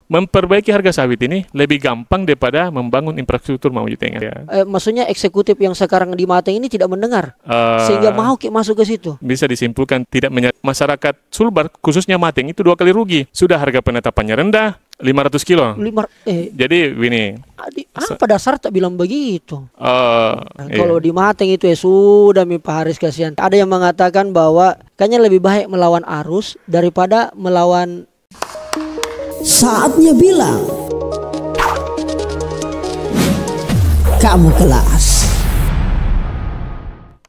memperbaiki harga sawit ini lebih gampang daripada membangun infrastruktur Mamuju Tengah. Ya. Maksudnya eksekutif yang sekarang di Mateng ini tidak mendengar sehingga mau masuk ke situ. Bisa disimpulkan tidak masyarakat Sulbar khususnya Mateng itu 2 kali rugi. Sudah harga penetapannya rendah, 500 kilo. Jadi ini apa dasar tak bilang begitu? Iya. Kalau di Mateng itu ya sudah Pak Haris, kasihan. Ada yang mengatakan bahwa kayaknya lebih baik melawan arus daripada melawan. Saatnya bilang kamu kelas.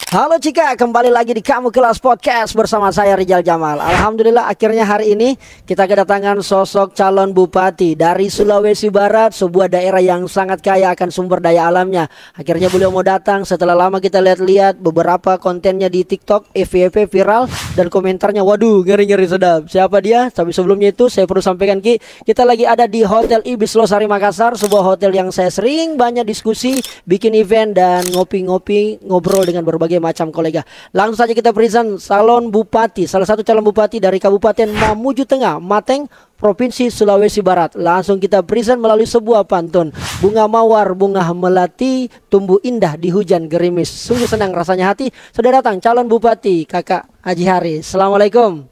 Halo Cika, kembali lagi di Kamu Kelas Podcast bersama saya Rijal Jamal. Alhamdulillah akhirnya hari ini kita kedatangan sosok calon bupati dari Sulawesi Barat, sebuah daerah yang sangat kaya akan sumber daya alamnya. Akhirnya beliau mau datang setelah lama kita lihat-lihat beberapa kontennya di TikTok, FYP viral dan komentarnya waduh ngeri-ngeri sedap. Siapa dia? Tapi sebelumnya itu saya perlu sampaikan kita lagi ada di Hotel Ibis Losari Makassar, sebuah hotel yang saya sering banyak diskusi, bikin event dan ngopi-ngopi, ngobrol dengan berbagai macam kolega. Langsung saja kita present calon bupati, salah satu calon bupati dari Kabupaten Mamuju Tengah, Mateng, Provinsi Sulawesi Barat. Langsung kita present melalui sebuah pantun. Bunga mawar, bunga melati, tumbuh indah di hujan gerimis. Sungguh senang rasanya hati sudah datang calon bupati Kakak Haji Haris. Assalamualaikum.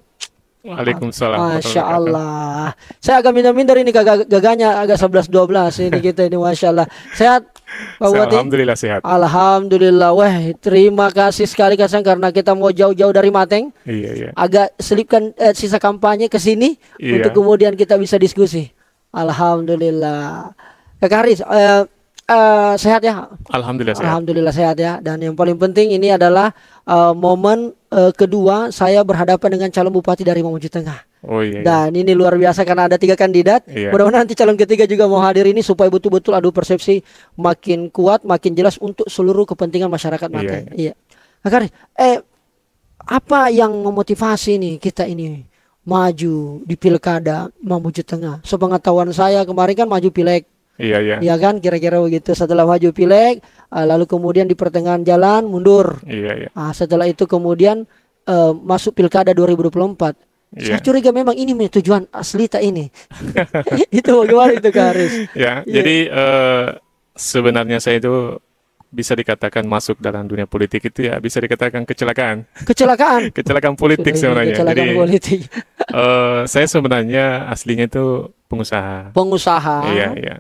Waalaikumsalam. Masya Allah. Saya agak minder ini gaganya agak 11-12 ini kita ini, Masya Allah. Sehat Pak Bupati? Alhamdulillah sehat. Alhamdulillah. Wah, terima kasih sekali Kasang karena kita mau jauh-jauh dari Mateng. Iya. Agak selipkan sisa kampanye ke sini untuk kemudian kita bisa diskusi. Alhamdulillah. Kakak Haris, sehat ya? Alhamdulillah sehat. Alhamdulillah sehat ya. Dan yang paling penting ini adalah momen kedua saya berhadapan dengan calon bupati dari Mamuju Tengah. Oh iya. Dan ini luar biasa karena ada 3 kandidat. Mudah-mudahan nanti calon ketiga juga mau hadir ini supaya betul-betul adu persepsi makin kuat, makin jelas untuk seluruh kepentingan masyarakat Mateng. Iya. Kakak, apa yang memotivasi nih kita ini maju di pilkada Mamuju Tengah? Sepengetahuan saya kemarin kan maju pileg. Iya. Iya kan, kira-kira begitu. Setelah maju pileg, lalu kemudian di pertengahan jalan mundur. Iya. Setelah itu kemudian masuk pilkada 2024. Saya curiga memang ini tujuan asli tak ini. Itu bagaimana itu Kak Haris? Jadi sebenarnya saya itu bisa dikatakan masuk dalam dunia politik itu ya bisa dikatakan kecelakaan. Kecelakaan politik sebenarnya. Kecelakaan politik. Saya sebenarnya aslinya itu pengusaha.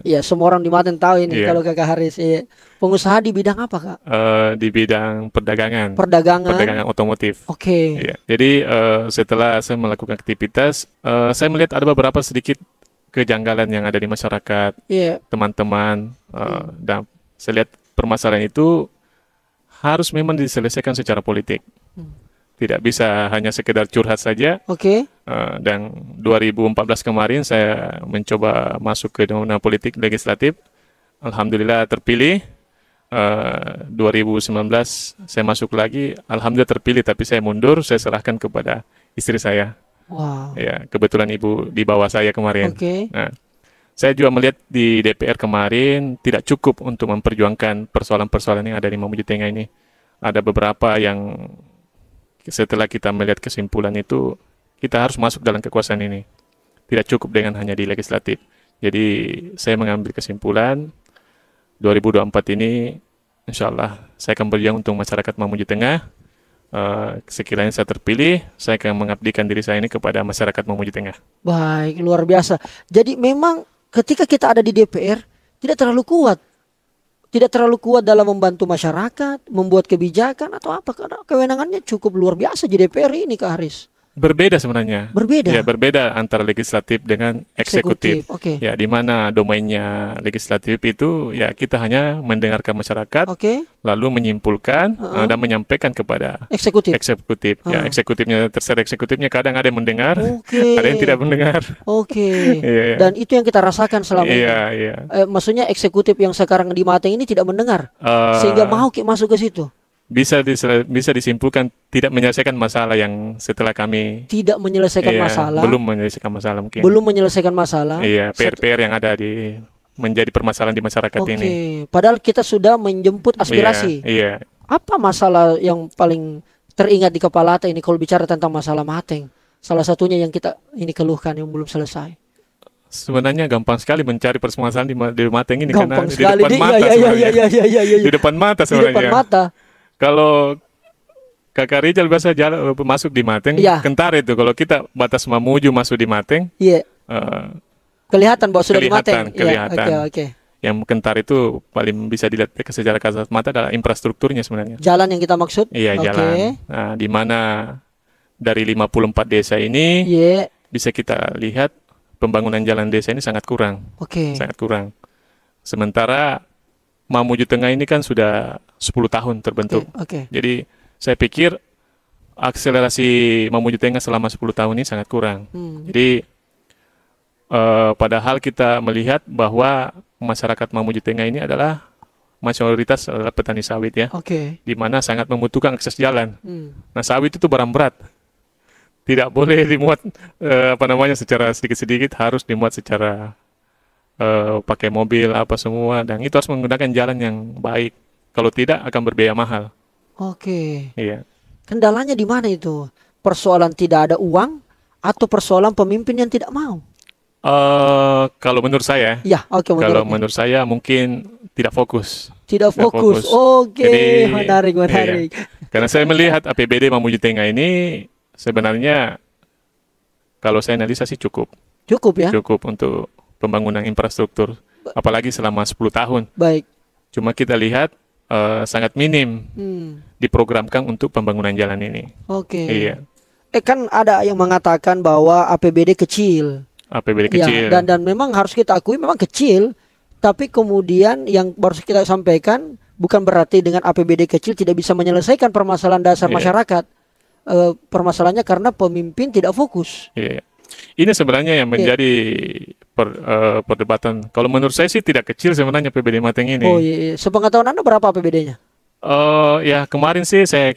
Iya, semua orang di Mateng tahu ini kalau Kakak Haris. Iya. Pengusaha di bidang apa Kak? Di bidang perdagangan. Perdagangan otomotif. Oke. Iya. Jadi setelah saya melakukan aktivitas, saya melihat ada beberapa sedikit kejanggalan yang ada di masyarakat, teman-teman, dan saya lihat permasalahan itu harus memang diselesaikan secara politik. Tidak bisa hanya sekedar curhat saja. Dan 2014 kemarin saya mencoba masuk ke dunia politik legislatif. Alhamdulillah terpilih. 2019 saya masuk lagi. Alhamdulillah terpilih, tapi saya mundur. Saya serahkan kepada istri saya. Ya, kebetulan ibu di bawah saya kemarin. Nah, saya juga melihat di DPR kemarin tidak cukup untuk memperjuangkan persoalan-persoalan yang ada di Mamuju Tengah ini. Ada beberapa yang setelah kita melihat kesimpulan itu, kita harus masuk dalam kekuasaan ini. Tidak cukup dengan hanya di legislatif. Jadi saya mengambil kesimpulan 2024 ini, insya Allah saya akan berjuang untuk masyarakat Mamuju Tengah. Sekiranya saya terpilih, saya akan mengabdikan diri saya ini kepada masyarakat Mamuju Tengah. Baik, luar biasa. Jadi memang ketika kita ada di DPR tidak terlalu kuat dalam membantu masyarakat, membuat kebijakan atau apa, karena kewenangannya cukup luar biasa di DPR ini Kak Haris. Berbeda sebenarnya. Berbeda. Ya, berbeda antara legislatif dengan eksekutif. Ya, di mana domainnya legislatif itu ya kita hanya mendengarkan masyarakat, lalu menyimpulkan dan menyampaikan kepada eksekutif. Ya, eksekutifnya terserah eksekutifnya kadang ada yang mendengar, ada yang tidak mendengar. Dan itu yang kita rasakan selama ini. Maksudnya eksekutif yang sekarang di Mateng ini tidak mendengar sehingga mau masuk ke situ. Bisa disimpulkan tidak menyelesaikan masalah yang setelah kami belum menyelesaikan masalah. Iya, PR yang ada menjadi permasalahan di masyarakat ini. Padahal kita sudah menjemput aspirasi. Apa masalah yang paling teringat di kepala ini kalau bicara tentang masalah Mateng? Salah satunya yang kita ini keluhkan yang belum selesai. sebenarnya gampang sekali mencari permasalahan di Mateng ini Gampang karena sekali. di depan mata sebenarnya. Iya. Di depan mata Di depan sebenarnya. mata. Kalau Kakak Rizal biasa jalan masuk di Mateng, Iya. Kentara itu kalau kita batas Mamuju masuk di Mateng, Iya. Kelihatan bahwa sudah di Mateng. kelihatan. Iya, oke. Yang Kentara itu paling bisa dilihat secara kasat mata adalah infrastrukturnya sebenarnya. Jalan yang kita maksud? Iya, Oke. jalan. Nah, di mana dari 54 desa ini Iya. bisa kita lihat pembangunan jalan desa ini sangat kurang. Oke. Sangat kurang. Sementara Mamuju Tengah ini kan sudah 10 tahun terbentuk. Oke. Jadi saya pikir akselerasi Mamuju Tengah selama 10 tahun ini sangat kurang. Jadi padahal kita melihat bahwa masyarakat Mamuju Tengah ini adalah mayoritas adalah petani sawit ya, Oke. di mana sangat membutuhkan akses jalan. Nah, sawit itu barang berat, tidak boleh dimuat secara sedikit-sedikit, harus dimuat secara pakai mobil apa semua, dan itu harus menggunakan jalan yang baik. Kalau tidak akan berbiaya mahal. Oke. Iya. Kendalanya di mana itu? Persoalan tidak ada uang atau persoalan pemimpin yang tidak mau? Kalau menurut saya, Ya, oke. kalau menurut saya mungkin tidak fokus. Tidak fokus. Oke, Jadi, menarik. iya. Karena saya melihat APBD Mamuju Tengah ini sebenarnya kalau saya analisa sih cukup Cukup ya? cukup untuk pembangunan infrastruktur, apalagi selama 10 tahun. Baik. Cuma kita lihat sangat minim diprogramkan untuk pembangunan jalan ini. Oke. Iya, Kan ada yang mengatakan bahwa APBD kecil. APBD Ya, kecil. dan memang harus kita akui memang kecil, tapi kemudian yang baru kita sampaikan bukan berarti dengan APBD kecil tidak bisa menyelesaikan permasalahan dasar Iya. masyarakat. Permasalahannya karena pemimpin tidak fokus. Iya. Ini sebenarnya yang menjadi perdebatan. Kalau menurut saya sih tidak kecil sebenarnya APBD Mateng ini. Oh iya. Sepengetahuan Anda berapa APBD-nya? Ya kemarin sih saya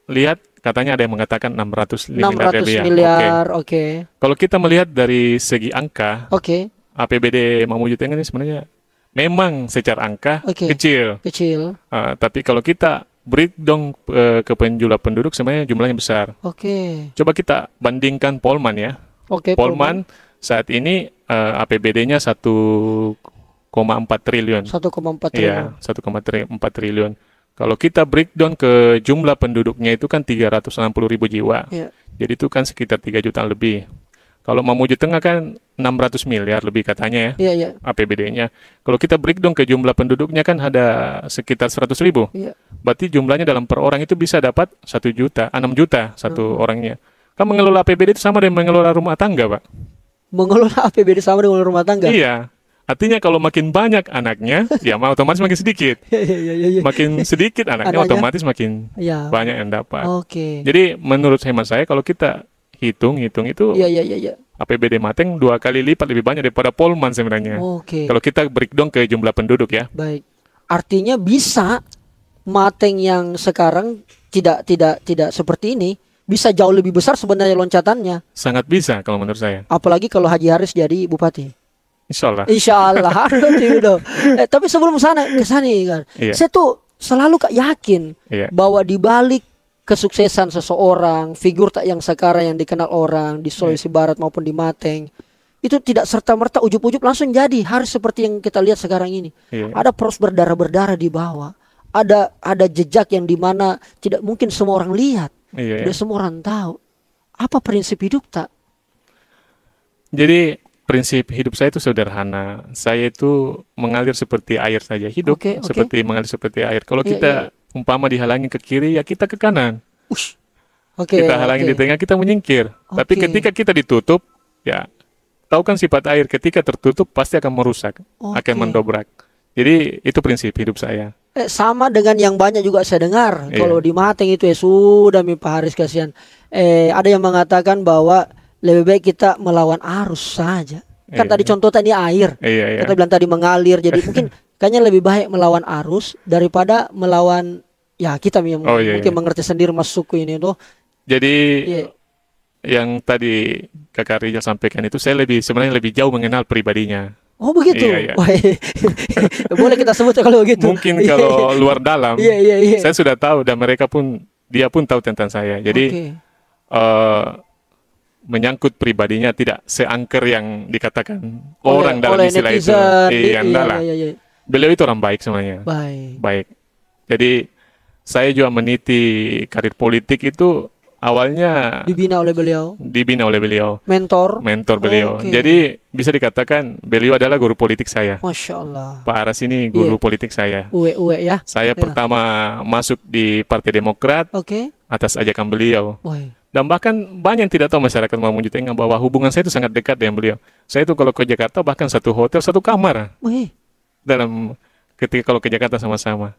lihat katanya ada yang mengatakan 600 miliar 600 lebih ya. miliar, oke. Kalau kita melihat dari segi angka, Oke, APBD Mamuju Tengah ini sebenarnya memang secara angka Oke. kecil. kecil. Tapi kalau kita breakdown ke jumlah penduduk sebenarnya jumlahnya besar. Oke. Coba kita bandingkan Polman ya. Oke, Polman saat ini APBD-nya 1,4 triliun. 1,4 triliun. Iya, 1,4 triliun. Kalau kita breakdown ke jumlah penduduknya itu kan 360.000 jiwa. Iya. Jadi itu kan sekitar 3 juta lebih. Kalau Mamuju Tengah kan 600 miliar lebih katanya ya Iya. APBD-nya. Kalau kita breakdown ke jumlah penduduknya kan ada sekitar 100.000. Iya. Berarti jumlahnya dalam per orang itu bisa dapat 1 juta, 6 juta satu orangnya. Kan mengelola APBD itu sama dengan mengelola rumah tangga, Pak. Mengelola APBD sama dengan rumah tangga. Iya. Artinya kalau makin banyak anaknya, ya otomatis makin sedikit. Iya. Makin sedikit anaknya, otomatis makin Iya. banyak yang dapat. Oke. Jadi menurut hemat saya kalau kita hitung itu Iya. APBD Mateng 2 kali lipat lebih banyak daripada Polman sebenarnya. Oke. Kalau kita breakdown ke jumlah penduduk ya. Baik. Artinya bisa Mateng yang sekarang tidak seperti ini bisa jauh lebih besar sebenarnya loncatannya. Sangat bisa kalau menurut saya. Apalagi kalau Haji Haris jadi bupati. Insya Allah. Insya Allah harus. Tapi sebelum kesana kan, Iya. saya tuh selalu yakin Iya. bahwa di balik kesuksesan seseorang, figur tak yang sekarang yang dikenal orang di Sulawesi Barat maupun di Mateng, itu tidak serta-merta ujuk-ujuk langsung jadi harus seperti yang kita lihat sekarang ini. Iya. Ada proses berdarah-berdarah di bawah. Ada jejak yang dimana tidak mungkin semua orang lihat, Iya. tidak semua orang tahu. Apa prinsip hidup tak? Jadi prinsip hidup saya itu sederhana. Saya itu mengalir seperti air saja. Hidup Oke. seperti mengalir seperti air. Kalau Iya, kita umpama dihalangi ke kiri, ya kita ke kanan. Oke. Kita halangi di tengah, kita menyingkir. Tapi Oke. ketika kita ditutup, ya tahu kan sifat air. Ketika tertutup pasti akan merusak, akan Oke. mendobrak. Jadi itu prinsip hidup saya. Sama dengan yang banyak juga saya dengar. Iya. Kalau di Mateng itu sudah Pak Haris kasihan. Ada yang mengatakan bahwa lebih baik kita melawan arus saja. Kan Iya. tadi contoh tadi air. Iya. Kita bilang tadi mengalir. Jadi mungkin kayaknya lebih baik melawan arus daripada melawan kita Iya, mungkin iya. mengerti sendiri mas suku ini tuh. Jadi Iya. yang tadi Kakak Rizal sampaikan itu saya sebenarnya lebih jauh mengenal pribadinya. Oh begitu. Iya. Wah, boleh kita sebut kalau begitu. Mungkin kalau luar dalam, Iya. saya sudah tahu dan dia pun tahu tentang saya. Jadi Oke. menyangkut pribadinya tidak seangker yang dikatakan orang dalam istilah itu. Iya, enggak lah. Beliau itu orang baik sebenarnya. Baik. Jadi saya juga meniti karir politik itu awalnya dibina oleh beliau. Mentor beliau. Jadi bisa dikatakan beliau adalah guru politik saya. Masya Allah. Pak Aras ini guru politik saya. Uwe ya. Saya pertama masuk di Partai Demokrat atas ajakan beliau. Dan bahkan banyak yang tidak tahu masyarakat Mamuju Tengah bahwa hubungan saya itu sangat dekat dengan beliau. Saya itu kalau ke Jakarta bahkan satu hotel, satu kamar. Ketika kalau ke Jakarta sama-sama.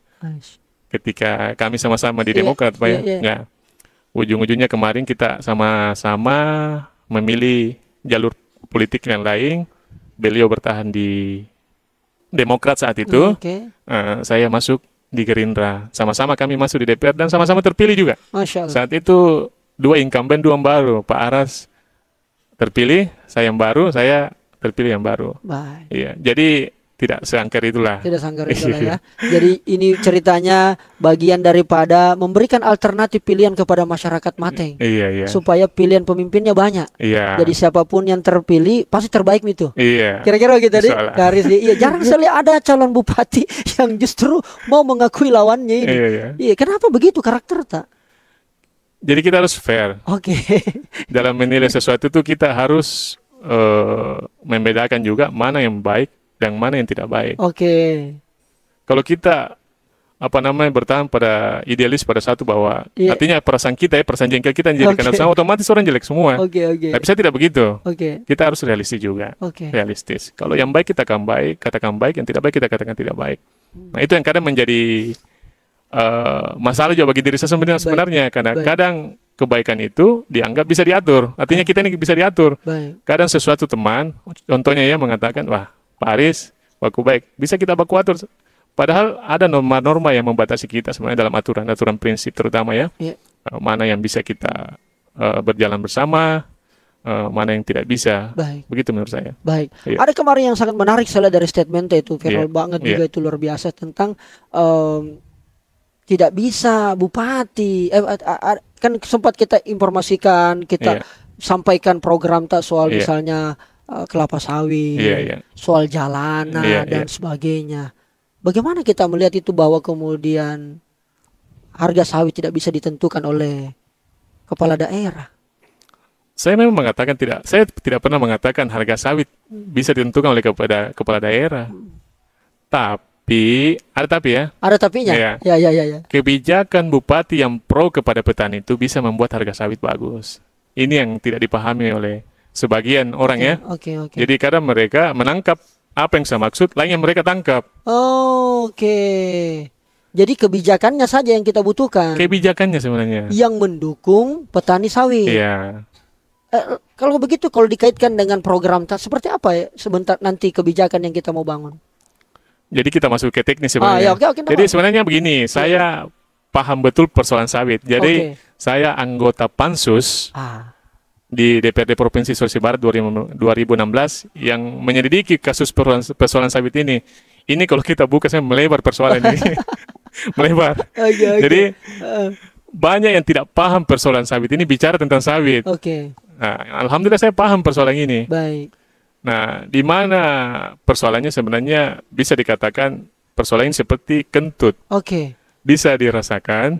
Ketika kami sama-sama di Demokrat, Pak ya. Nggak. Ujung-ujungnya kemarin kita sama-sama memilih jalur politik yang lain. Beliau bertahan di Demokrat saat itu. Saya masuk di Gerindra. Sama-sama kami masuk di DPR dan sama-sama terpilih juga. Masya Allah. Saat itu 2 incumbent, 2 yang baru. Pak Aras terpilih, saya yang baru, saya terpilih yang baru. Iya, jadi tidak seangker itulah. Tidak seangker itulah ya. Jadi ini ceritanya bagian daripada memberikan alternatif pilihan kepada masyarakat Mateng. Iya. Supaya pilihan pemimpinnya banyak. Iya. Jadi siapapun yang terpilih pasti terbaik itu. Iya. Kira-kira gitu deh. Karis. Iya, jarang sekali ada calon bupati yang justru mau mengakui lawannya ini. Iya. Kenapa begitu karakter tak? Jadi kita harus fair. Dalam menilai sesuatu itu kita harus membedakan juga mana yang baik dan mana yang tidak baik. Kalau kita bertahan pada idealis pada satu bahwa artinya perasaan kita perasaan jengkel kita dijadikan sama, otomatis orang jelek semua. Tapi saya tidak begitu. Kita harus realistis juga. Realistis. Kalau yang baik kita katakan baik, yang tidak baik kita katakan tidak baik. Nah, itu yang kadang menjadi masalah juga bagi diri saya sebenarnya karena kadang kebaikan itu dianggap bisa diatur. Artinya kita ini bisa diatur. Kadang sesuatu teman, contohnya ya mengatakan, wah Pak Aris, baku baik, bisa kita baku atur. Padahal ada norma-norma yang membatasi kita sebenarnya dalam aturan prinsip terutama ya. Mana yang bisa kita berjalan bersama, mana yang tidak bisa. Begitu menurut saya. Ada kemarin yang sangat menarik salah dari statement itu, viral banget juga itu luar biasa tentang tidak bisa bupati. Kan sempat kita informasikan, kita sampaikan program tak soal misalnya kelapa sawit, soal jalanan dan sebagainya. Bagaimana kita melihat itu bahwa kemudian harga sawit tidak bisa ditentukan oleh kepala daerah? Saya memang mengatakan saya tidak pernah mengatakan harga sawit bisa ditentukan oleh kepala daerah. Tapi ada tapi ya. Ada tapinya. Ya. Kebijakan bupati yang pro kepada petani itu bisa membuat harga sawit bagus. Ini yang tidak dipahami oleh sebagian orang ya. Jadi kadang mereka menangkap apa yang saya maksud, lain yang mereka tangkap. Jadi kebijakannya saja yang kita butuhkan. Kebijakannya sebenarnya. Yang mendukung petani sawit. Iya. Kalau begitu, kalau dikaitkan dengan program seperti apa ya sebentar nanti kebijakan yang kita mau bangun? Jadi kita masuk ke teknis sebenarnya. Jadi sebenarnya begini, saya paham betul persoalan sawit. Jadi saya anggota Pansus di DPRD Provinsi Sulawesi Barat 2016 yang menyelidiki kasus persoalan sawit ini. Ini kalau kita buka saya melebar persoalan ini. Melebar. Jadi banyak yang tidak paham persoalan sawit ini bicara tentang sawit. Nah, alhamdulillah saya paham persoalan ini. Nah, di mana persoalannya sebenarnya bisa dikatakan persoalan ini seperti kentut. Bisa dirasakan,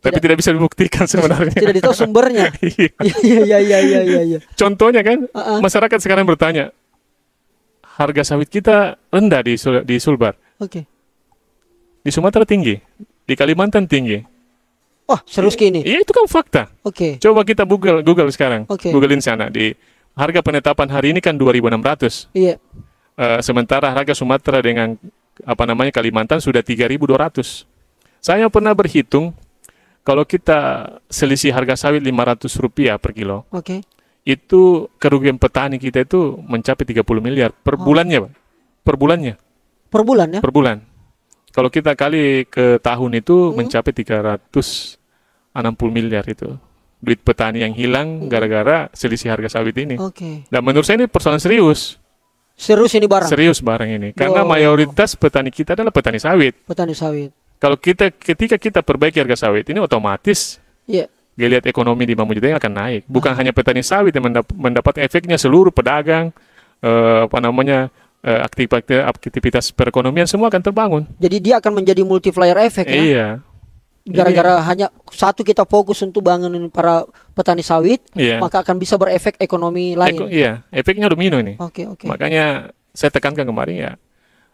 tapi tidak bisa dibuktikan sebenarnya. Tidak tahu sumbernya. Iya. Contohnya kan, masyarakat sekarang bertanya, harga sawit kita rendah di Sulbar. Di Sumatera tinggi, di Kalimantan tinggi. Wah, serius gini? Iya, itu kan fakta. Coba kita Google sekarang, Googlein sana. Di harga penetapan hari ini kan 2.600. Sementara harga Sumatera dengan Kalimantan sudah 3.200. Saya pernah berhitung, kalau kita selisih harga sawit Rp500 per kilo, itu kerugian petani kita itu mencapai 30 miliar per bulannya, Pak. Per bulannya. Per bulan ya? Per bulan. Kalau kita kali ke tahun itu mencapai 360 miliar itu. Duit petani yang hilang gara-gara selisih harga sawit ini. Dan menurut saya ini persoalan serius. Serius ini barang? Serius barang ini. Karena mayoritas petani kita adalah petani sawit. Petani sawit. Kalau ketika kita perbaiki harga sawit ini otomatis geliat ekonomi di Mamuju Tengah akan naik. Bukan hanya petani sawit yang mendapat efeknya, seluruh pedagang, aktivitas perekonomian semua akan terbangun. Jadi dia akan menjadi multiplier efek ya. Iya. Gara-gara hanya satu kita fokus untuk bangunin para petani sawit, maka akan bisa berefek ekonomi lain. Iya, efeknya domino ini. Oke. Makanya saya tekankan kemarin ya,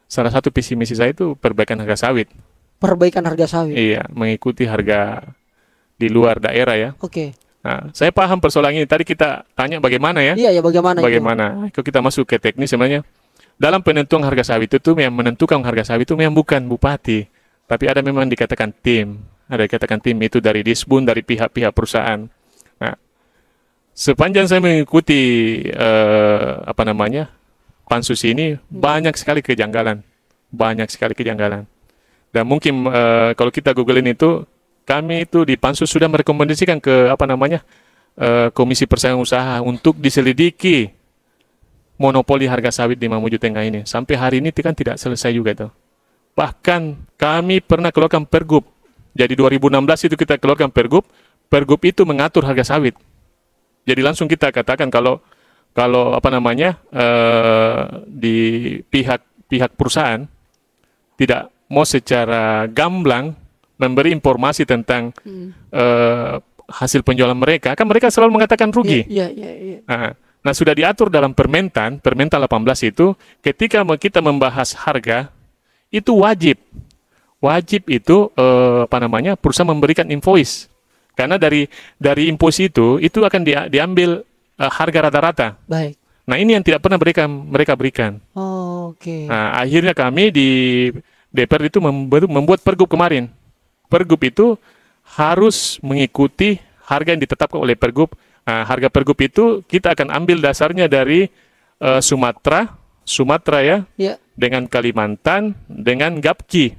salah satu visi misi saya itu perbaikan harga sawit. Perbaikan harga sawit. Iya, mengikuti harga di luar daerah ya. Oke. Nah, saya paham persoalan ini. Tadi kita tanya bagaimana ya? Iya, bagaimana? Bagaimana? Kalau kita masuk ke teknis sebenarnya, dalam penentuan harga sawit itu yang menentukan harga sawit itu memang bukan bupati, tapi ada memang dikatakan tim. Ada dikatakan tim itu dari Disbun, dari pihak-pihak perusahaan. Nah, sepanjang saya mengikuti pansus ini, banyak sekali kejanggalan, Dan mungkin kalau kita googlein itu, kami itu di pansus sudah merekomendasikan ke Komisi Persaingan Usaha untuk diselidiki monopoli harga sawit di Mamuju Tengah ini. Sampai hari ini kan tidak selesai juga tuh. Bahkan kami pernah keluarkan pergub. Jadi 2016 itu kita keluarkan pergub. Pergub itu mengatur harga sawit. Jadi langsung kita katakan kalau di pihak perusahaan tidak mau secara gamblang memberi informasi tentang hasil penjualan mereka, kan mereka selalu mengatakan rugi. Iya. Nah, sudah diatur dalam Permentan 18 itu, ketika kita membahas harga, itu wajib itu perusahaan memberikan invoice. Karena dari invoice itu akan diambil harga rata-rata. Baik. Nah, ini yang tidak pernah mereka berikan. Oke. Nah, akhirnya kami di DPR itu membuat pergub kemarin. Pergub itu harus mengikuti harga yang ditetapkan oleh pergub. Nah, harga pergub itu kita akan ambil dasarnya dari Sumatera ya, dengan Kalimantan, dengan Gapki.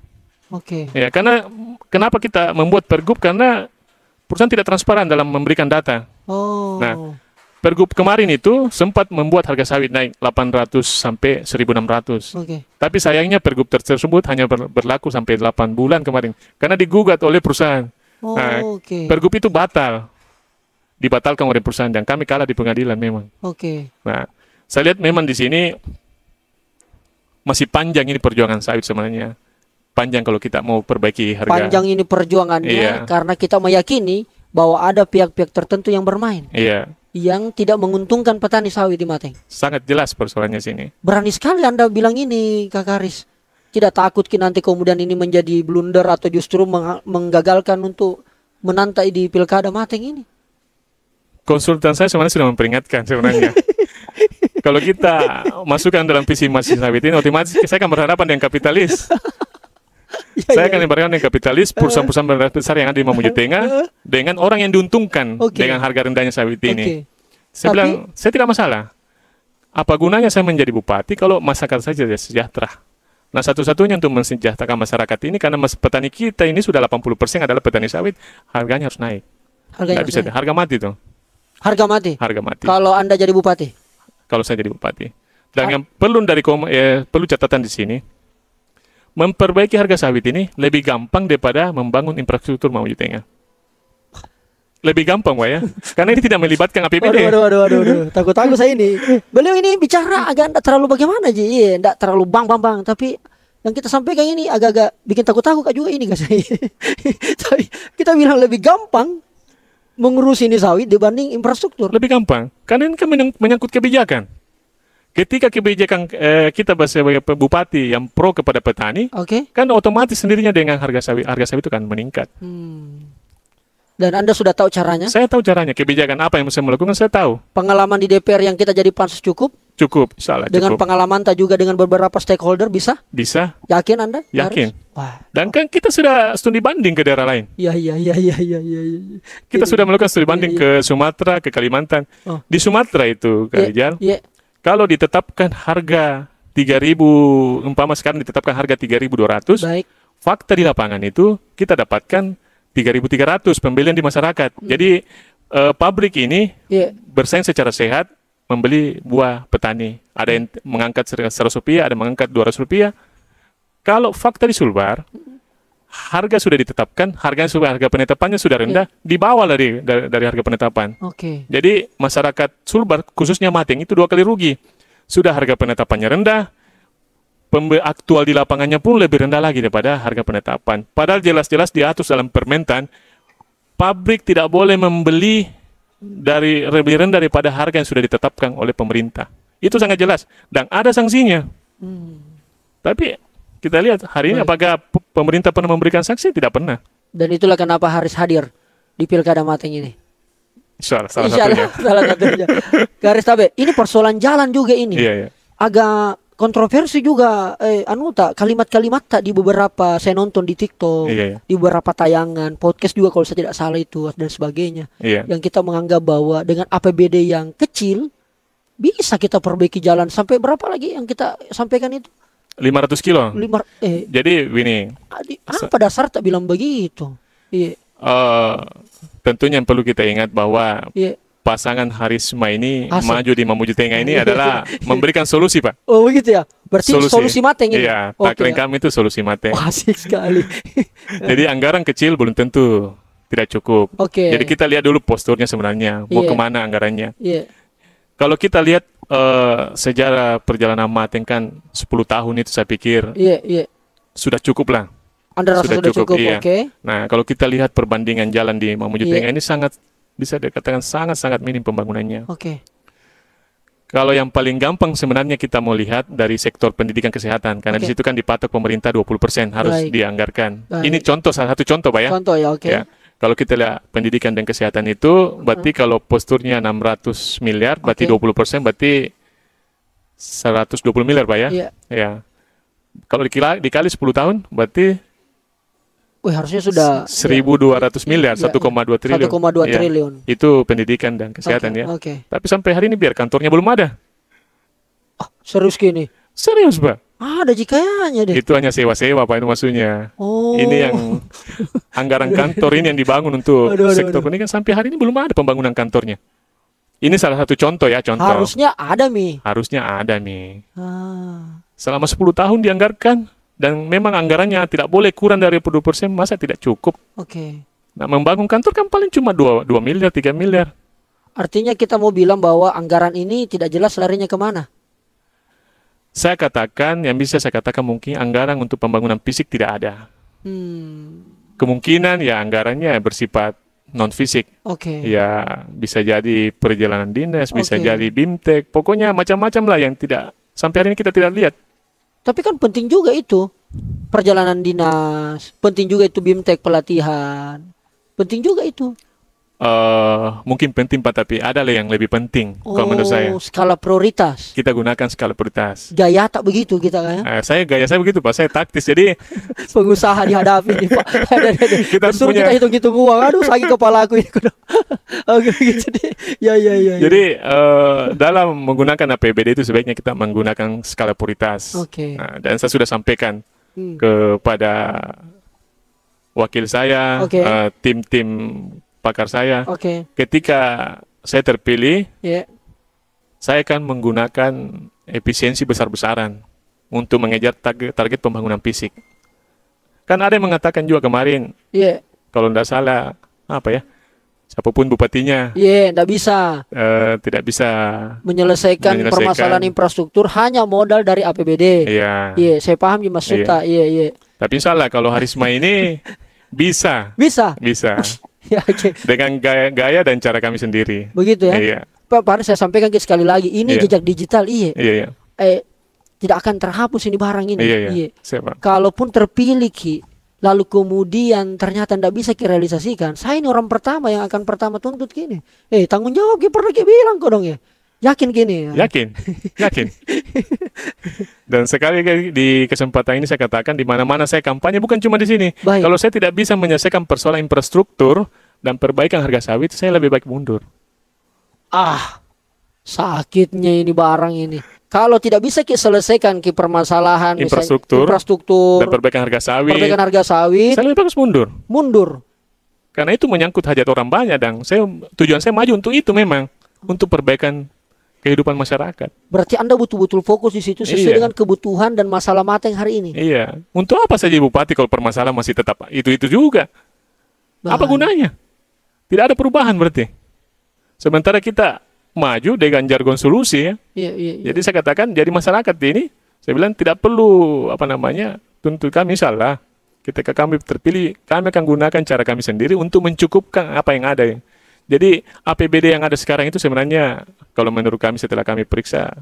Oke. Ya, karena kenapa kita membuat pergub? Karena perusahaan tidak transparan dalam memberikan data. Nah, pergub kemarin itu sempat membuat harga sawit naik 800 sampai 1.600. Tapi sayangnya pergub tersebut hanya berlaku sampai 8 bulan kemarin karena digugat oleh perusahaan. Pergub itu dibatalkan oleh perusahaan dan kami kalah di pengadilan memang. Nah, saya lihat memang di sini masih panjang ini perjuangan sawit sebenarnya. Panjang kalau kita mau perbaiki harga. Panjang ini perjuangannya karena kita meyakini bahwa ada pihak-pihak tertentu yang bermain. Iya. Yang tidak menguntungkan petani sawit di Mateng. Sangat jelas persoalannya sini. Berani sekali Anda bilang ini, Kak Karis. Tidak takut nanti kemudian ini menjadi blunder atau justru menggagalkan untuk menantai di pilkada Mateng ini? Konsultan saya sebenarnya sudah memperingatkan sebenarnya. Kalau kita masukkan dalam visi misi sawit ini, otomatis saya akan berhadapan dengan kapitalis. Saya akan berhadapan dengan kapitalis, perusahaan-perusahaan besar yang ada di Mamuju Tengah dengan orang yang diuntungkan dengan harga rendahnya sawit ini. Saya bilang, saya tidak masalah. Apa gunanya saya menjadi bupati kalau masyarakat saja sejahtera? Nah, satu-satunya untuk mensejahterakan masyarakat ini, karena petani kita ini sudah 80% adalah petani sawit, harganya harus naik. Harga mati tuh. Harga mati? Harga mati. Kalau Anda jadi bupati? Kalau saya jadi bupati. Dan yang perlu catatan di sini, memperbaiki harga sawit ini lebih gampang daripada membangun infrastruktur Mamuju Tengah. Lebih gampang, Pak ya. Karena ini tidak melibatkan APBD. Waduh. Takut saya ini. Beliau ini bicara agak tidak terlalu bagaimana, Ji. Iya, tidak terlalu bang. Tapi yang kita sampaikan ini agak-agak bikin takut-takut juga ini, guys. Tapi kita bilang lebih gampang mengurus ini sawit dibanding infrastruktur. Lebih gampang. Karena ini kan menyangkut kebijakan. Ketika kebijakan kita sebagai bupati yang pro kepada petani, kan otomatis sendirinya dengan harga sawit itu kan meningkat. Dan Anda sudah tahu caranya? Saya tahu caranya. Kebijakan apa yang saya melakukan saya tahu. Pengalaman di DPR yang kita jadi pansus cukup? Cukup, salah. Dengan pengalaman juga dengan beberapa stakeholder bisa? Bisa. Yakin Anda? Yakin. Wah. Dan kan kita sudah studi banding ke daerah lain. Iya. Kita sudah melakukan studi banding ke Sumatera, ke Kalimantan. Di Sumatera itu, Kak Rijal. Kalau ditetapkan harga 3.000, umpama sekarang ditetapkan harga 3.200, fakta di lapangan itu kita dapatkan 3.300 pembelian di masyarakat. Jadi pabrik ini bersaing secara sehat membeli buah petani. Ada yang mengangkat Rp100, ada yang mengangkat Rp200. Kalau fakta di Sulbar, harga sudah ditetapkan, harga penetapannya sudah rendah, di bawah dari harga penetapan. Jadi masyarakat Sulbar khususnya Mateng itu 2 kali rugi. Sudah harga penetapannya rendah, aktual di lapangannya pun lebih rendah lagi daripada harga penetapan. Padahal jelas-jelas diatur dalam Permentan, pabrik tidak boleh membeli lebih rendah daripada harga yang sudah ditetapkan oleh pemerintah. Itu sangat jelas dan ada sanksinya. Tapi kita lihat hari ini apakah pemerintah pernah memberikan sanksi? Tidak pernah. Dan itulah kenapa Haris hadir di Pilkada Mateng ini. Salah satunya. Salah satunya. Haris Tabe, ini persoalan jalan juga ini. Iya. Agak kontroversi juga kalimat-kalimat tak di beberapa saya nonton di TikTok, di beberapa tayangan podcast juga kalau saya tidak salah itu dan sebagainya. Yang kita menganggap bahwa dengan APBD yang kecil bisa kita perbaiki jalan sampai berapa lagi yang kita sampaikan itu? 500 kilo. Jadi ini apa dasar tak bilang begitu? Tentunya yang perlu kita ingat bahwa pasangan Harisma ini maju di Mamuju Tengah ini adalah memberikan solusi, Pak. Oh begitu ya. Berarti solusi Mateng ini. Iya, tagline kami itu solusi Mateng. Asik sekali. Jadi anggaran kecil belum tentu tidak cukup. Jadi kita lihat dulu posturnya sebenarnya mau kemana anggarannya. Kalau kita lihat sejarah perjalanan Mateng kan 10 tahun itu saya pikir sudah cukup lah. Anda rasa sudah cukup, Nah, kalau kita lihat perbandingan jalan di Mamuju Tengah ini sangat bisa dikatakan sangat-sangat minim pembangunannya. Kalau yang paling gampang sebenarnya kita mau lihat dari sektor pendidikan kesehatan karena di situ kan dipatok pemerintah 20% harus dianggarkan. Ini salah satu contoh, Pak ya. Contoh ya, Kalau kita lihat pendidikan dan kesehatan itu, berarti kalau posturnya 600 miliar, berarti 20%, berarti 120 miliar, Pak ya. Ya. Kalau dikali 10 tahun, berarti harusnya sudah 1.200 miliar, 1,2 triliun. 1,2 triliun. Itu pendidikan dan kesehatan ya. Tapi sampai hari ini biar kantornya belum ada. Serius gini? Serius, Pak. Ada jikanya deh. Itu hanya sewa-sewa, Pak, itu maksudnya. Ini yang anggaran kantor ini yang dibangun untuk sektor pendidikan sampai hari ini belum ada pembangunan kantornya. Ini salah satu contoh ya, contoh. Harusnya ada, Mi. Selama 10 tahun dianggarkan dan memang anggarannya tidak boleh kurang dari 20%, masa tidak cukup? Nah, membangun kantor kan paling cuma 2 miliar, 3 miliar. Artinya kita mau bilang bahwa anggaran ini tidak jelas larinya kemana? Saya katakan, yang bisa saya katakan mungkin anggaran untuk pembangunan fisik tidak ada. Kemungkinan ya anggarannya bersifat non-fisik. Ya bisa jadi perjalanan dinas, bisa jadi BIMTEK, pokoknya macam-macam lah yang tidak sampai hari ini kita tidak lihat. Tapi kan penting juga itu perjalanan dinas, penting juga itu BIMTEK pelatihan, penting juga itu. Mungkin penting, Pak, tapi ada lah yang lebih penting kalau menurut saya. Skala prioritas. Kita gunakan skala prioritas. Gaya tak begitu kita kan? Gaya saya begitu, Pak. Saya taktis, jadi pengusaha dihadapi nih, Pak. Kita hitung-hitung uang. Aduh, sakit kepala aku ini. Gitu deh. Ya. Jadi dalam menggunakan APBD itu sebaiknya kita menggunakan skala prioritas. Nah, dan saya sudah sampaikan kepada wakil saya, tim-tim pakar saya, ketika saya terpilih, saya akan menggunakan efisiensi besar-besaran untuk mengejar target pembangunan fisik. Kan ada yang mengatakan juga kemarin, kalau tidak salah, siapapun bupatinya, tidak bisa menyelesaikan permasalahan infrastruktur hanya modal dari APBD. Saya paham Mas Suta. Tapi insya Allah kalau Harisma ini bisa. Dengan gaya dan cara kami sendiri. Begitu ya. Pak, saya sampaikan sekali lagi, ini jejak digital tidak akan terhapus ini barang ini. Kalaupun terpilih lalu kemudian ternyata tidak bisa direalisasikan, saya ini orang pertama yang akan pertama tuntut gini. Tanggung jawab pernah bilang kok dong ya. Yakin gini ya? Yakin. Dan sekali di kesempatan ini saya katakan di mana-mana saya kampanye bukan cuma di sini. Kalau saya tidak bisa menyelesaikan persoalan infrastruktur dan perbaikan harga sawit, saya lebih baik mundur. Sakitnya ini barang ini. Kalau tidak bisa selesaikan permasalahan infrastruktur dan perbaikan harga sawit, saya lebih bagus mundur. Karena itu menyangkut hajat orang banyak dan tujuan saya maju untuk itu memang, untuk perbaikan kehidupan masyarakat. Berarti Anda betul-betul fokus di situ sesuai dengan kebutuhan dan masalah Mateng hari ini. Iya. Untuk apa saja bupati kalau permasalahan masih tetap itu juga? Apa gunanya? Tidak ada perubahan berarti. Sementara kita maju dengan jargon solusi ya. Jadi saya katakan, jadi masyarakat ini, saya bilang tidak perlu tuntut kami salah. Ketika kami terpilih, kami akan gunakan cara kami sendiri untuk mencukupkan apa yang ada. Jadi APBD yang ada sekarang itu sebenarnya kalau menurut kami setelah kami periksa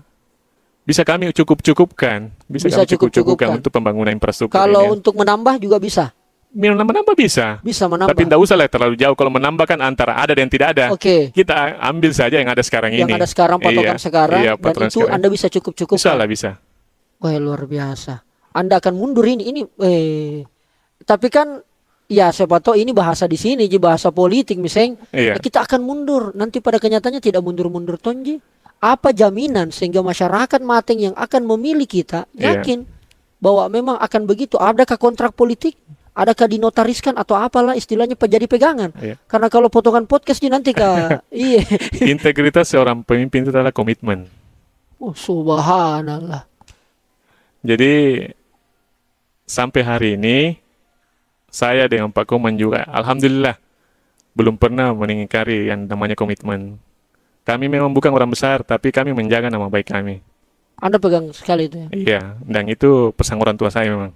bisa kami cukupkan untuk pembangunan infrastruktur. Kalau untuk menambah juga bisa. Menambah bisa. Bisa menambah. Tapi tidak usah lah terlalu jauh. Kalau menambah kan antara ada dan tidak ada. Kita ambil saja yang ada sekarang ini. Yang ada sekarang, patokan sekarang. Iya, dan itu sekarang. Anda bisa cukup-cukup. Bisa lah, bisa. Wah, luar biasa. Anda akan mundur ini. Tapi kan ya siapa tahu ini bahasa di sini, bahasa politik misalnya. Kita akan mundur. Nanti pada kenyataannya tidak mundur-mundur Tonji. Apa jaminan sehingga masyarakat Mateng yang akan memilih kita yakin bahwa memang akan begitu? Adakah kontrak politik? Adakah dinotariskan atau apalah istilahnya jadi pegangan? Karena kalau potongan podcast ini nanti Integritas seorang pemimpin itu adalah komitmen. Oh, subhanallah. Jadi sampai hari ini saya dengan Pak Komang juga alhamdulillah belum pernah mengingkari yang namanya komitmen. Kami memang bukan orang besar, tapi kami menjaga nama baik kami. Anda pegang sekali itu ya? Iya, dan itu pesan orang tua saya memang.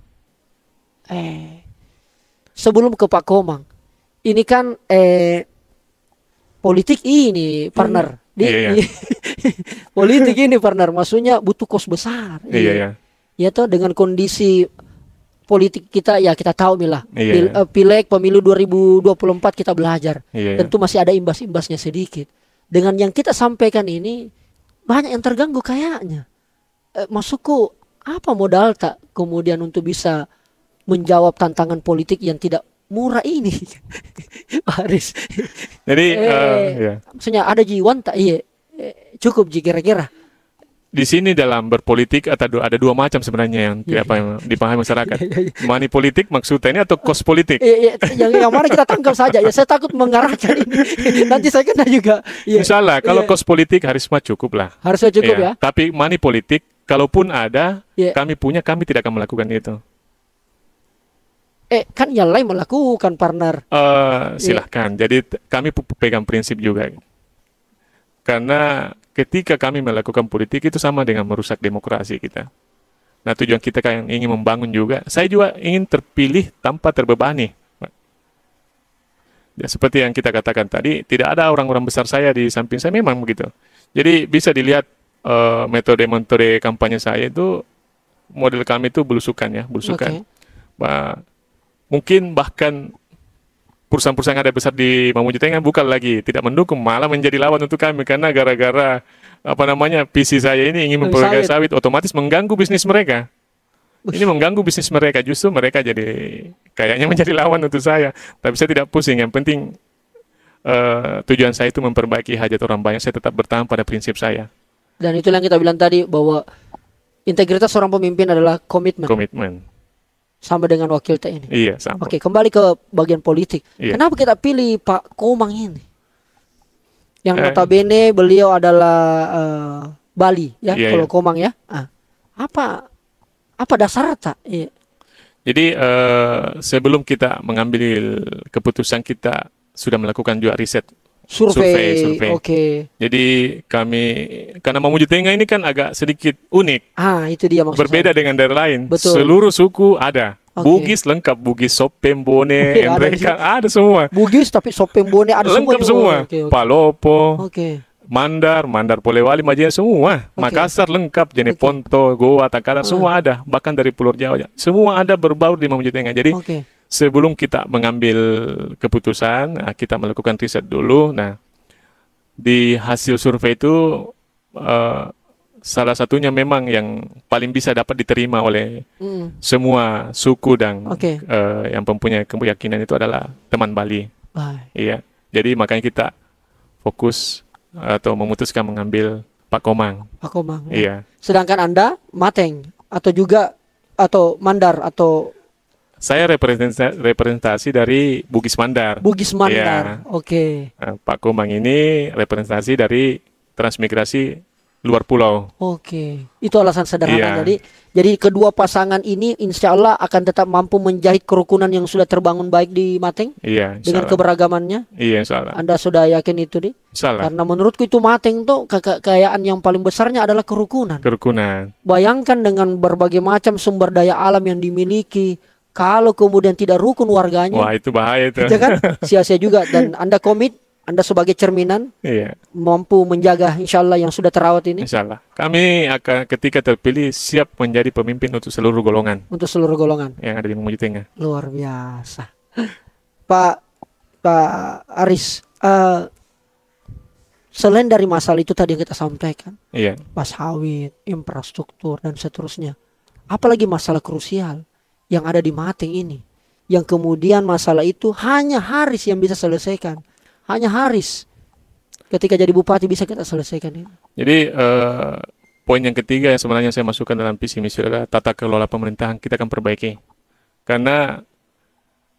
Sebelum ke Pak Komang, ini kan politik ini partner. Politik ini partner, maksudnya butuh kos besar. Ya toh, dengan kondisi politik kita ya kita tahu milah. Pileg pemilu 2024 kita belajar. Tentu masih ada imbas-imbasnya sedikit. Dengan yang kita sampaikan ini banyak yang terganggu kayaknya. Maksudku apa modal tak kemudian untuk bisa menjawab tantangan politik yang tidak murah ini, Pak Haris. Jadi, maksudnya ada jiwan tak? Cukup kira-kira. Di sini dalam berpolitik ada dua macam sebenarnya yang dipahami masyarakat. Money politik maksudnya ini atau cost politik? Yang mana kita tangkap saja. Ya saya takut mengarahkan ini. Nanti saya kena juga. Misalnya kalau cost politik harusnya cukup lah. Harusnya cukup ya. Tapi money politik, kalaupun ada, kami tidak akan melakukan itu. Kan yang lain melakukan partner. Silahkan. Jadi kami pegang prinsip juga. Karena ketika kami melakukan politik itu sama dengan merusak demokrasi kita. Nah, tujuan kita kan ingin membangun juga. Saya juga ingin terpilih tanpa terbebani. Ya, seperti yang kita katakan tadi, tidak ada orang-orang besar saya di samping saya, memang begitu. Jadi bisa dilihat metode-metode kampanye saya itu, model kami itu belusukan ya, belusukan. Mungkin bahkan perusahaan-perusahaan yang ada besar di Mamuju Tengah bukan lagi tidak mendukung, malah menjadi lawan untuk kami karena gara-gara visi saya ini ingin memperoleh sawit, otomatis mengganggu bisnis mereka. Ini mengganggu bisnis mereka, justru mereka jadi kayaknya menjadi lawan untuk saya. Tapi saya tidak pusing, yang penting tujuan saya itu memperbaiki hajat orang banyak. Saya tetap bertahan pada prinsip saya. Dan itu yang kita bilang tadi, bahwa integritas seorang pemimpin adalah komitmen. Sama dengan wakil TNI. Iya, sama. Oke, kembali ke bagian politik. Kenapa kita pilih Pak Komang ini? Yang notabene beliau adalah Bali ya, kalau Komang ya. Apa dasar tak? Jadi sebelum kita mengambil keputusan, kita sudah melakukan juga riset. Survei. Jadi kami, karena Mamuju Tengah ini kan agak sedikit unik. Itu dia maksudnya. Berbeda dengan daerah lain. Betul. Seluruh suku ada. Bugis lengkap, Bugis, Sopeng, Bone, mereka ada semua. Bugis tapi Sopeng, Bone ada lengkap semua. Palopo, Mandar Polewali, Majene semua. Makassar lengkap, Jeneponto, Goa, Takara semua ada. Bahkan dari Pulau Jawa semua ada berbaur di Mamuju Tengah. Jadi sebelum kita mengambil keputusan, kita melakukan riset dulu. Nah, di hasil survei itu salah satunya memang yang paling bisa dapat diterima oleh semua suku dan yang mempunyai keyakinan itu adalah teman Bali. Iya. Jadi makanya kita fokus atau memutuskan mengambil Pak Komang. Pak Komang. Iya. Sedangkan Anda Mateng atau Mandar atau saya representasi dari Bugis Mandar. Bugis Mandar. Pak Komang ini representasi dari transmigrasi luar pulau. Oke, itu alasan sederhana. Iya. Jadi kedua pasangan ini insya Allah akan tetap mampu menjahit kerukunan yang sudah terbangun baik di Mateng. Iya, dengan insyaallah. keberagamannya. Iya, insyaallah. Anda sudah yakin itu, Di? Insyaallah. Karena menurutku itu Mateng tuh kekayaan yang paling besarnya adalah kerukunan. Kerukunan. Bayangkan dengan berbagai macam sumber daya alam yang dimiliki, kalau kemudian tidak rukun warganya, Wah, itu bahaya itu. ya kan? Sia-sia juga. Dan Anda komit, Anda sebagai cerminan Iya, mampu menjaga insya Allah yang sudah terawat ini insyaallah. Kami akan ketika terpilih siap menjadi pemimpin untuk seluruh golongan untuk seluruh golongan. yang ada di Mamuju Tengah. Luar biasa. Pak Aris, selain dari masalah itu tadi yang kita sampaikan, Iya. pas sawit, infrastruktur dan seterusnya, apalagi masalah krusial yang ada di Mateng ini, yang kemudian masalah itu hanya Haris yang bisa selesaikan, hanya Haris ketika jadi bupati bisa kita selesaikan ini. Jadi poin yang ketiga yang sebenarnya saya masukkan dalam visi misi adalah tata kelola pemerintahan kita akan perbaiki. Karena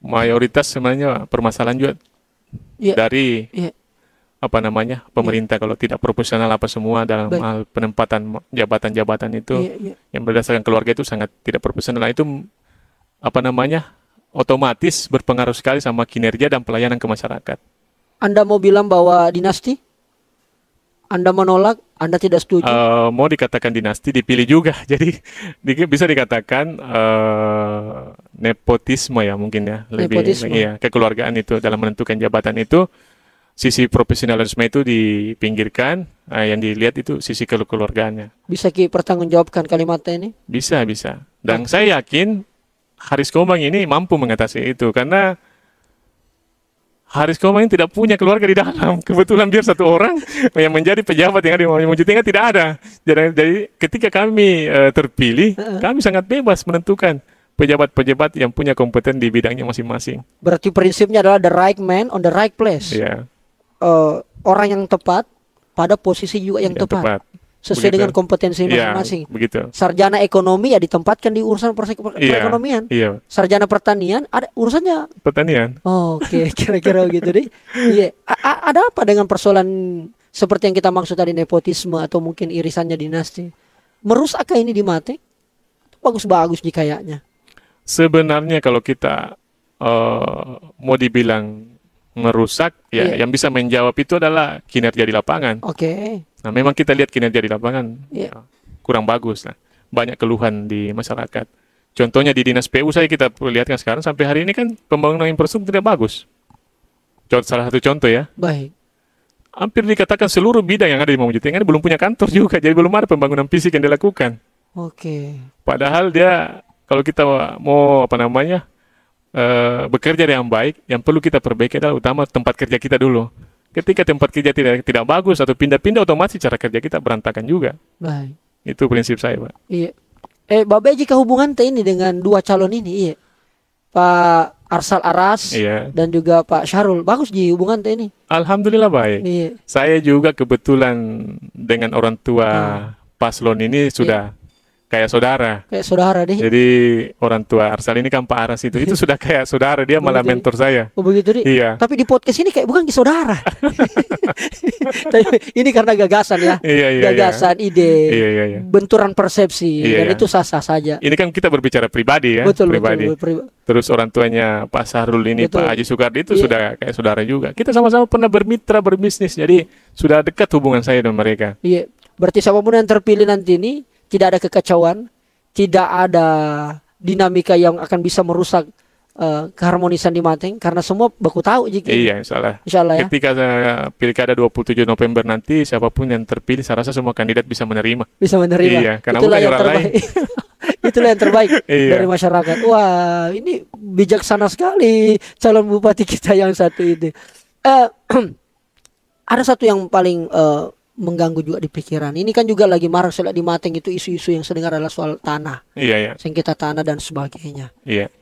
mayoritas sebenarnya permasalahan juga dari pemerintah kalau tidak proporsional apa semua dalam hal penempatan jabatan-jabatan itu yang berdasarkan keluarga itu sangat tidak proporsional. Nah, itu otomatis berpengaruh sekali sama kinerja dan pelayanan ke masyarakat. Anda mau bilang bahwa dinasti? Anda menolak? Anda tidak setuju? Mau dikatakan dinasti dipilih juga. Jadi bisa dikatakan nepotisme ya mungkin ya. Lebih kekeluargaan itu dalam menentukan jabatan itu. Sisi profesionalisme itu dipinggirkan, yang dilihat itu sisi kekeluargaannya. Bisa pertanggungjawabkan kalimatnya ini? Bisa. Dan saya yakin Haris Komang ini mampu mengatasi itu karena Haris Komang ini tidak punya keluarga di dalam. Kebetulan biar satu orang yang menjadi pejabat yang ada di Mamuju Tengah tidak ada. Jadi ketika kami terpilih, kami sangat bebas menentukan pejabat-pejabat yang punya kompeten di bidangnya masing-masing. Berarti prinsipnya adalah the right man on the right place. Iya. Orang yang tepat pada posisi juga yang tepat. Sesuai dengan kompetensi masing-masing. Begitu. Sarjana ekonomi ya ditempatkan di urusan perekonomian. Iya. Sarjana pertanian ada urusannya pertanian. Oke, kira-kira begitu deh. Iya. Ada apa dengan persoalan seperti yang kita maksud tadi, nepotisme atau mungkin irisannya dinasti? Merusakkah ini di Mateng? Bagus-bagus nih kayaknya. Sebenarnya kalau kita mau dibilang merusak, yang bisa menjawab itu adalah kinerja di lapangan. Oke. Nah, memang kita lihat kinerja di lapangan kurang bagus. Nah, banyak keluhan di masyarakat. Contohnya di Dinas PU saya kita perlihatkan sekarang sampai hari ini kan pembangunan infrastruktur tidak bagus. Salah satu contoh ya. Baik. Hampir dikatakan seluruh bidang yang ada di Mamuju Tengah ini belum punya kantor juga, jadi belum ada pembangunan fisik yang dilakukan. Oke. Padahal dia kalau kita mau bekerja dengan baik, yang perlu kita perbaiki adalah utama tempat kerja kita dulu. Ketika tempat kerja tidak bagus atau pindah-pindah, otomatis cara kerja kita berantakan juga. Baik. Itu prinsip saya, Pak. Iya. Babe, jika hubungan ini dengan dua calon ini, Pak Arsal Aras dan juga Pak Syahrul, bagus di hubungan ini. Alhamdulillah baik. Iya. Saya juga kebetulan dengan orang tua paslon ini sudah kayak saudara. Kayak saudara deh. Jadi orang tua Arsal ini kan Pak Aras itu sudah kayak saudara, dia malah mentor saya. Oh begitu deh. Iya. Tapi di podcast ini kayak bukan saudara. Ini karena gagasan ya. Gagasan, ide, benturan persepsi, dan itu sah-sah saja. Ini kan kita berbicara pribadi ya. Betul. Terus orang tuanya Pak Syahrul ini, Pak Haji Soekardi itu sudah kayak saudara juga. Kita sama-sama pernah bermitra berbisnis, jadi sudah dekat hubungan saya dengan mereka. Iya. Berarti siapapun yang terpilih nanti ini tidak ada kekacauan, tidak ada dinamika yang akan bisa merusak keharmonisan di Mateng, karena semua baku tahu jika. Iya, insyaallah ya. Ketika pilkada 27 November nanti, siapapun yang terpilih, saya rasa semua kandidat bisa menerima. Iya, karena itulah bukan yang orang lain. Itulah yang terbaik dari masyarakat. Wah, ini bijaksana sekali calon bupati kita yang satu ini. Ada satu yang paling mengganggu juga di pikiran. Ini kan juga lagi marak di Mateng itu isu-isu yang sedang adalah soal tanah. Iya. Sengketa tanah dan sebagainya. Iya.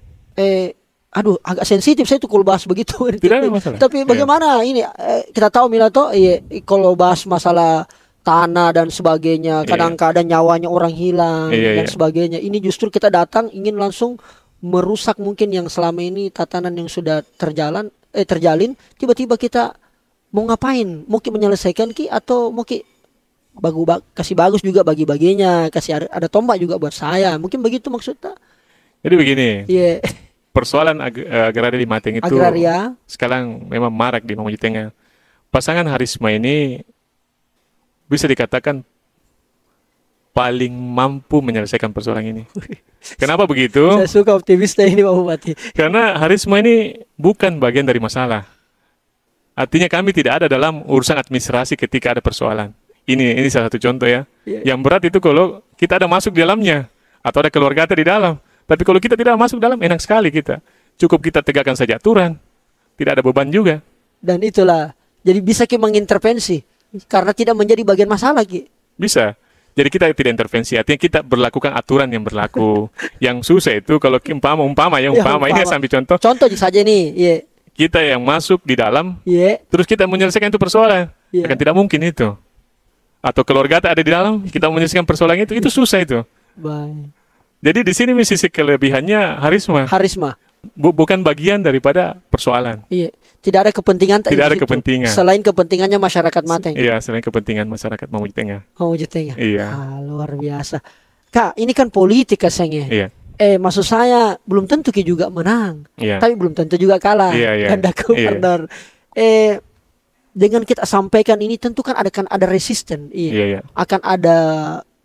Agak sensitif saya tuh kalau bahas begitu. Tidak ada masalah. Tapi bagaimana ini kita tahu Minato, kalau bahas masalah tanah dan sebagainya, kadang-kadang nyawanya orang hilang dan sebagainya. Ini justru kita datang ingin langsung merusak mungkin yang selama ini tatanan yang sudah terjalin. Tiba-tiba kita mau ngapain? Mau menyelesaikan atau mau kasih bagus juga bagi-baginya, kasih ada tombak juga buat saya. Mungkin begitu maksudnya. Jadi begini. Iya. Persoalan agraria di Mateng itu sekarang memang marak di Mamuju Tengah. Pasangan Harisma ini bisa dikatakan paling mampu menyelesaikan persoalan ini. Kenapa begitu? Saya suka optimisnya ini Pak Bupati. Karena Harisma ini bukan bagian dari masalah. Artinya kami tidak ada dalam urusan administrasi ketika ada persoalan. Ini salah satu contoh ya. Yang berat itu kalau kita ada masuk di dalamnya atau ada keluarga di dalam. Tapi kalau kita tidak masuk dalam, enak sekali kita. Cukup kita tegakkan saja aturan. Tidak ada beban juga. Dan itulah, jadi bisa kita mengintervensi karena tidak menjadi bagian masalah Ki. Bisa. Jadi kita tidak intervensi, artinya kita berlakukan aturan yang berlaku. Yang susah itu kalau umpama ini sambil contoh. Contoh saja nih, yeah. Kita yang masuk di dalam, yeah. Terus kita menyelesaikan itu persoalan, yeah. Akan tidak mungkin itu. Atau keluarga ada di dalam, kita menyelesaikan persoalan itu susah itu. Baik. Jadi di sini sisi kelebihannya Harisma. Bukan bagian daripada persoalan. Iya. Tidak ada kepentingan. Tidak ada kepentingan. Selain kepentingannya masyarakat Mateng. Iya, selain kepentingan masyarakat Mamuju Tengah. Mamuju Tengah. Iya. Luar biasa. Kak, ini kan politik kasanya. Iya. Maksud saya belum tentu Ki juga menang. Iya. Tapi belum tentu juga kalah. Iya. Ganda gubernur. Iya. Dengan kita sampaikan ini tentu kan ada resisten. Iya. Akan ada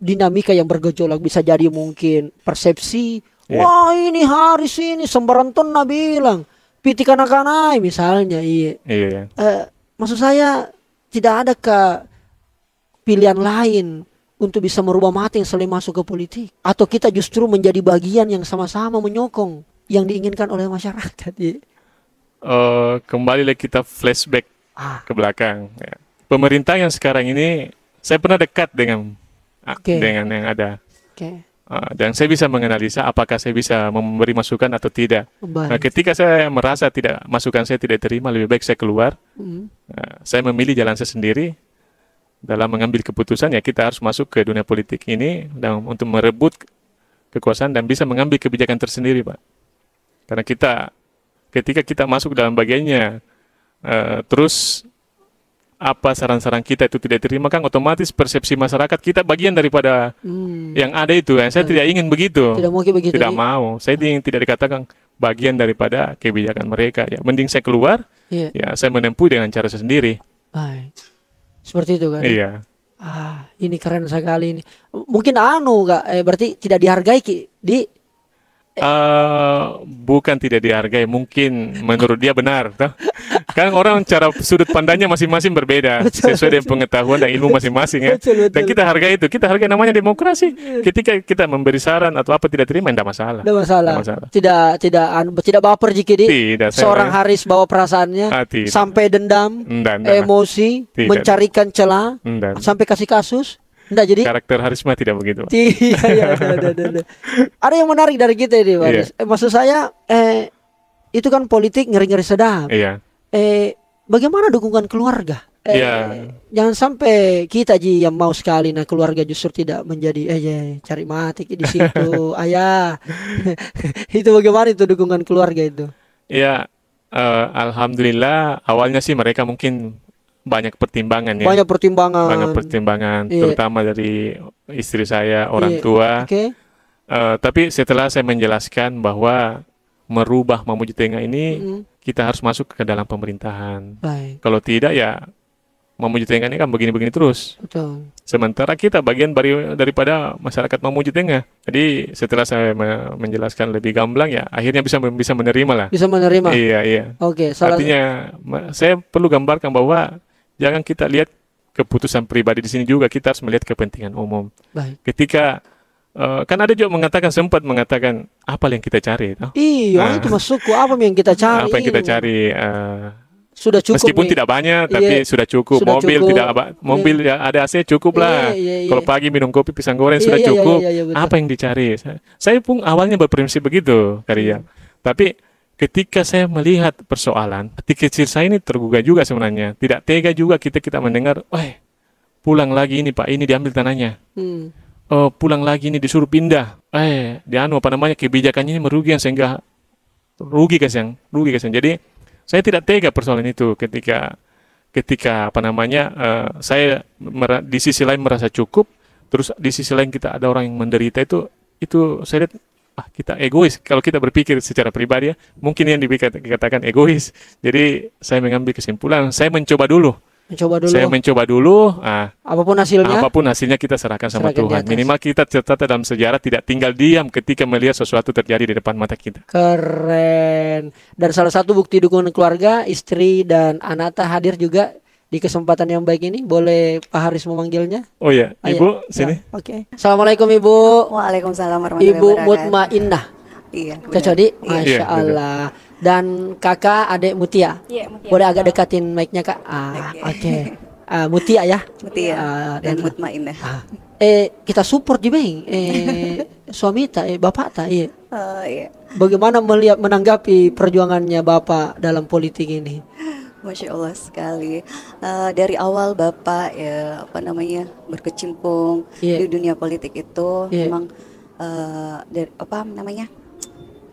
dinamika yang bergejolak, bisa jadi mungkin persepsi. Yeah. Wah ini Haris ini sembaranton bilang piti kanak-kanai misalnya. Iya. Maksud saya tidak ada pilihan lain untuk bisa merubah Mateng selain masuk ke politik, atau kita justru menjadi bagian yang sama-sama menyokong yang diinginkan oleh masyarakat. Iya. Kembali lagi kita flashback ke belakang. Ya. Pemerintah yang sekarang ini saya pernah dekat dengan yang ada. Dan saya bisa menganalisa apakah saya bisa memberi masukan atau tidak. Nah, ketika saya merasa masukan saya tidak terima, lebih baik saya keluar. Saya memilih jalan saya sendiri dalam mengambil keputusan. Ya kita harus masuk ke dunia politik ini dan untuk merebut kekuasaan dan bisa mengambil kebijakan tersendiri, Pak. Karena ketika kita masuk dalam bagiannya, terus apa saran-saran kita itu tidak terima, kan otomatis persepsi masyarakat kita bagian daripada yang ada itu. Saya tidak ingin begitu. Tidak mau. Saya ingin tidak dikatakan bagian daripada kebijakan mereka. Ya, mending saya keluar. Ya, saya menempuh dengan cara saya sendiri. Baik. Seperti itu kan? Iya. Ini keren sekali ini. Mungkin Kak, berarti tidak dihargai bukan tidak dihargai, mungkin menurut dia benar. Kan orang cara sudut pandangnya masing-masing berbeda, sesuai dengan pengetahuan dan ilmu masing-masing ya. Dan kita hargai itu, kita hargai namanya demokrasi. Ketika kita memberi saran atau apa tidak terima, tidak masalah. Tidak baper jika seorang Haris bawa perasaannya sampai dendam, emosi, mencarikan celah, sampai kasih kasus. Nggak, jadi karakter Harisma tidak begitu. Iya. Ada yang menarik dari kita ini, Haris. Maksud saya, itu kan politik ngeri-ngeri sedap. Iya. Bagaimana dukungan keluarga? Jangan sampai kita yang mau sekali, keluarga justru tidak menjadi cari mati di situ, ayah. Itu bagaimana itu dukungan keluarga itu? Iya, alhamdulillah awalnya sih mereka mungkin banyak pertimbangan ya. Banyak pertimbangan, terutama dari istri saya, orang tua. Tapi setelah saya menjelaskan bahwa merubah Mamuju Tengah ini, kita harus masuk ke dalam pemerintahan. Baik. Kalau tidak ya Mamuju Tengah ini kan begini-begini terus. Betul. Sementara kita bagian daripada masyarakat Mamuju Tengah. Jadi setelah saya menjelaskan lebih gamblang ya, akhirnya bisa menerima lah. Bisa menerima. Iya. Oke. Artinya saya perlu gambarkan bahwa jangan kita lihat keputusan pribadi di sini juga, kita harus melihat kepentingan umum. Baik. Ketika kan ada juga sempat mengatakan apa yang kita cari. Iya, itu masukku apa yang kita cari? Apa yang kita cari? Sudah cukup. Meskipun tidak banyak, tapi sudah cukup. Mobil ada AC cukup lah. Kalau pagi minum kopi pisang goreng sudah cukup. Apa yang dicari? Saya pun awalnya berprinsip begitu, Karya. Tapi ketika saya melihat persoalan, hati kecil saya ini tergugah juga sebenarnya. Tidak tega juga kita mendengar, pulang lagi ini Pak, ini diambil tanahnya. Pulang lagi ini disuruh pindah. Kebijakannya ini merugikan sehingga rugi kasihan. Jadi saya tidak tega persoalan itu ketika ketika saya di sisi lain merasa cukup, terus di sisi lain kita ada orang yang menderita, itu saya lihat kita egois. Kalau kita berpikir secara pribadi ya, mungkin yang dikatakan egois. Jadi saya mengambil kesimpulan, saya mencoba dulu. Saya mencoba dulu. Apapun hasilnya kita serahkan sama Tuhan. Minimal kita tercatat dalam sejarah, tidak tinggal diam ketika melihat sesuatu terjadi di depan mata kita. Keren. Dan salah satu bukti dukungan keluarga, istri dan Anata hadir juga di kesempatan yang baik ini. Boleh Pak Haris memanggilnya? Oh ya, Ibu sini. Ya, Oke. Assalamualaikum Ibu. Waalaikumsalam warahmatullahi wabarakatuh. Ibu Mutmainnah. Iya. Cocodi, Masya Allah. Dan kakak adik Mutia. Iya, Mutia. Boleh agak dekatin mic-nya kak. Oke. Mutia ya. Mutia. Dan Mutmainnah. Kita support juga suami bapak ta. Iya. Iya. Bagaimana menanggapi perjuangannya bapak dalam politik ini? Masya Allah sekali. Dari awal bapak berkecimpung di dunia politik itu memang